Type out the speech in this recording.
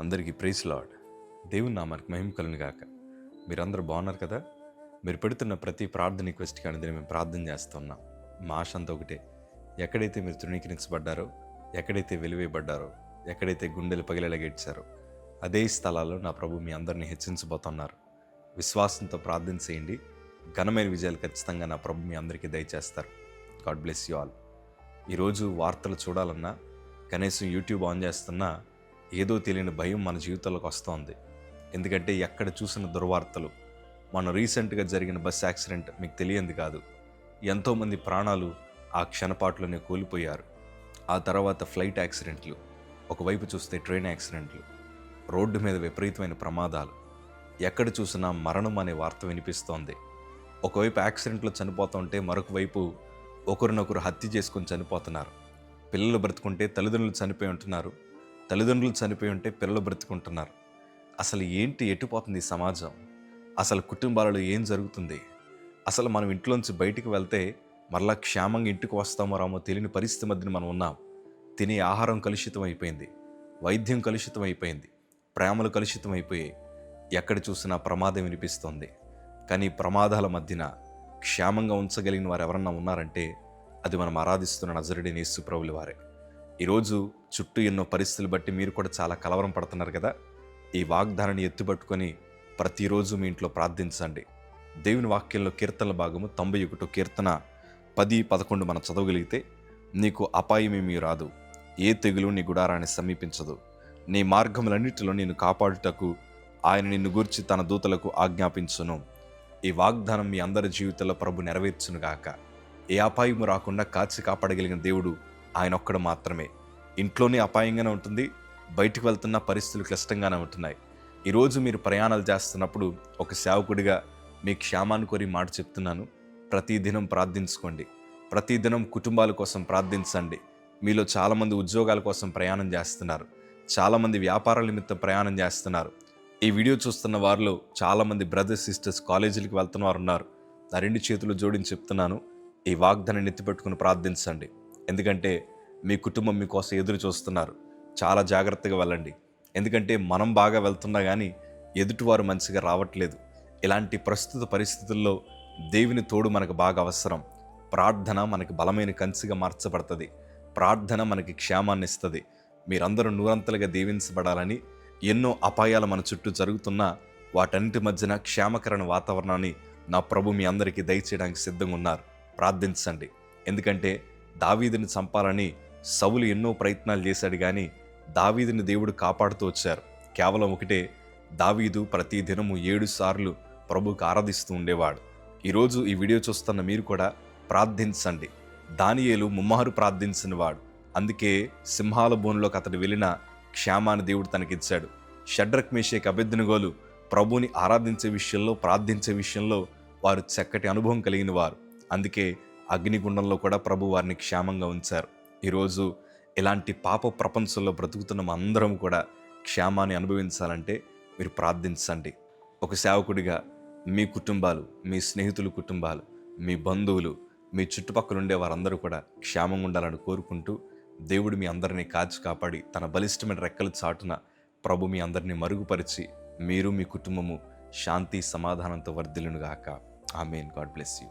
అందరికీ praise lord. దేవుని నామానికి మహిమ కలుగును గాక. మీరందరూ బాగున్నారు కదా? మీరు పెడుతున్న ప్రతి ప్రార్థన రిక్వెస్ట్ కానీ మేము ప్రార్థన చేస్తున్నాం. మా ఆశ అంతా ఒకటే, ఎక్కడైతే మీరు తృణీకరించబడ్డారో, ఎక్కడైతే వెలివేయబడ్డారో, ఎక్కడైతే గుండెలు పగిలేలా గెడ్చారో అదే స్థలాల్లో నా ప్రభు మీ అందరినీ హెచ్చించబోతున్నారు. విశ్వాసంతో ప్రార్థన చేయండి. ఘనమైన విజయాలు ఖచ్చితంగా నా ప్రభు మీ అందరికీ దయచేస్తారు. God bless you all. ఈరోజు వార్తలు చూడాలన్నా, కనీసం యూట్యూబ్ ఆన్ చేస్తున్నా ఏదో తెలియని భయం మన జీవితంలోకి వస్తుంది. ఎందుకంటే ఎక్కడ చూసిన దుర్వార్తలు. మన రీసెంట్గా జరిగిన బస్ యాక్సిడెంట్ మీకు తెలియంది కాదు. ఎంతోమంది ప్రాణాలు ఆ క్షణపాట్లోనే కోల్పోయారు. ఆ తర్వాత ఫ్లైట్ యాక్సిడెంట్లు, ఒకవైపు చూస్తే ట్రైన్ యాక్సిడెంట్లు, రోడ్డు మీద విపరీతమైన ప్రమాదాలు, ఎక్కడ చూసినా మరణం అనే వార్త వినిపిస్తోంది. ఒకవైపు యాక్సిడెంట్లో చనిపోతుంటే మరొక వైపు ఒకరినొకరు హత్య చేసుకొని చనిపోతున్నారు. పిల్లలు బ్రతుకుంటే తల్లిదండ్రులు చనిపోయి ఉంటున్నారు, తల్లిదండ్రులు చనిపోయి ఉంటే పిల్లలు బ్రతుకుంటున్నారు. అసలు ఏంటి, ఎటుపోతుంది ఈ సమాజం? అసలు కుటుంబాలలో ఏం జరుగుతుంది? అసలు మనం ఇంట్లోంచి బయటికి వెళ్తే మరలా క్షేమంగా ఇంటికి వస్తామో రామో తెలియని పరిస్థితి మధ్యన మనం ఉన్నాం. తినే ఆహారం కలుషితం అయిపోయింది, వైద్యం కలుషితం అయిపోయింది, ప్రేమలు కలుషితం అయిపోయాయి. ఎక్కడ చూసినా ప్రమాదం వినిపిస్తోంది. కానీ ప్రమాదాల మధ్యన క్షేమంగా ఉంచగలిగిన వారు ఎవరన్నా ఉన్నారంటే అది మనం ఆరాధిస్తున్న నజరుడైన యేసు ప్రభువుల వారే. ఈరోజు చుట్టూ ఎన్నో పరిస్థితులు బట్టి మీరు కూడా చాలా కలవరం పడుతున్నారు కదా. ఈ వాగ్దానాన్ని ఎత్తుపట్టుకొని ప్రతిరోజు మీ ఇంట్లో ప్రార్థించండి. దేవుని వాక్యంలో కీర్తనల భాగము 91 కీర్తన 10-11 మనం చదవగలిగితే, నీకు అపాయమేమీ రాదు, ఏ తెగులు నీ గుడారాన్ని సమీపించదు, నీ మార్గములన్నిటిలో నేను కాపాడుటకు ఆయన నిన్ను గూర్చి తన దూతలకు ఆజ్ఞాపించును. ఈ వాగ్దానం మీ అందరి జీవితంలో ప్రభు నెరవేర్చునుగాక. ఏ అపాయము రాకుండా కాచి కాపాడగలిగిన దేవుడు ఆయన ఒక్కడు మాత్రమే. ఇంట్లోనే అపాయంగానే ఉంటుంది, బయటకు వెళ్తున్న పరిస్థితులు క్లిష్టంగానే ఉంటున్నాయి. ఈరోజు మీరు ప్రయాణాలు చేస్తున్నప్పుడు ఒక సేవకుడిగా మీ క్షేమాన్ని కోరి మాట చెప్తున్నాను. ప్రతిదినం ప్రార్థించుకోండి. ప్రతిదినం కుటుంబాల కోసం ప్రార్థించండి. మీలో చాలామంది ఉద్యోగాల కోసం ప్రయాణం చేస్తున్నారు, చాలామంది వ్యాపారాల నిమిత్తం ప్రయాణం చేస్తున్నారు. ఈ వీడియో చూస్తున్న వారిలో చాలామంది బ్రదర్స్ సిస్టర్స్ కాలేజీలకు వెళ్తున్న వారు ఉన్నారు. నా 2 చేతులు జోడించి చెప్తున్నాను, ఈ వాగ్దానాన్ని ఎత్తిపెట్టుకుని ప్రార్థించండి. ఎందుకంటే మీ కుటుంబం మీకోసం ఎదురు చూస్తున్నారు. చాలా జాగ్రత్తగా వెళ్ళండి. ఎందుకంటే మనం బాగా వెళ్తున్నా కానీ ఎదుటివారు మంచిగా రావట్లేదు. ఇలాంటి ప్రస్తుత పరిస్థితుల్లో దేవుని తోడు మనకు బాగా అవసరం. ప్రార్థన మనకి బలమైన కంచిగా మార్చబడుతుంది. ప్రార్థన మనకి క్షేమాన్ని ఇస్తుంది. మీరందరూ నూరంతలుగా దీవించబడాలని, ఎన్నో అపాయాలు మన చుట్టూ జరుగుతున్నా వాటన్నిటి మధ్యన క్షేమకరణ వాతావరణాన్ని నా ప్రభు మీ అందరికీ దయచేయడానికి సిద్ధంగా ఉన్నారు. ప్రార్థించండి. ఎందుకంటే దావీదుని చంపాలని సౌలు ఎన్నో ప్రయత్నాలు చేశాడు, కానీ దావీదుని దేవుడు కాపాడుతూ వచ్చారు. కేవలం ఒకటే, దావీదు ప్రతి దినము 7 సార్లు ప్రభువుకు ఆరాధిస్తూ ఉండేవాడు. ఈరోజు ఈ వీడియో చూస్తున్న మీరు కూడా ప్రార్థించండి. దానియేలు ముమ్మారు ప్రార్థించిన వాడు, అందుకే సింహాల బోనులోకి అతడు వెళ్ళిన క్షేమాన్ని దేవుడు తనకిచ్చాడు. షడ్రక్ మేషక్ అబేద్నెగోలు ప్రభువుని ఆరాధించే విషయంలో, ప్రార్థించే విషయంలో వారు చక్కటి అనుభవం కలిగిన వారు. అందుకే అగ్నిగుండంలో కూడా ప్రభు వారిని క్షేమంగా ఉంచారు. ఈరోజు ఇలాంటి పాప ప్రపంచంలో బ్రతుకుతున్న అందరం కూడా క్షేమాన్ని అనుభవించాలంటే మీరు ప్రార్థించండి. ఒక సేవకుడిగా మీ కుటుంబాలు, మీ స్నేహితుల కుటుంబాలు, మీ బంధువులు, మీ చుట్టుపక్కల ఉండే వారందరూ కూడా క్షేమంగా ఉండాలని కోరుకుంటూ, దేవుడు మీ అందరినీ కాచి కాపాడి తన బలిష్టమైన రెక్కల చాటున ప్రభు మీ అందరినీ మరుగుపరిచి మీరు మీ కుటుంబము శాంతి సమాధానంతో వర్ధిల్లునుగాక. ఆమేన్. God bless you.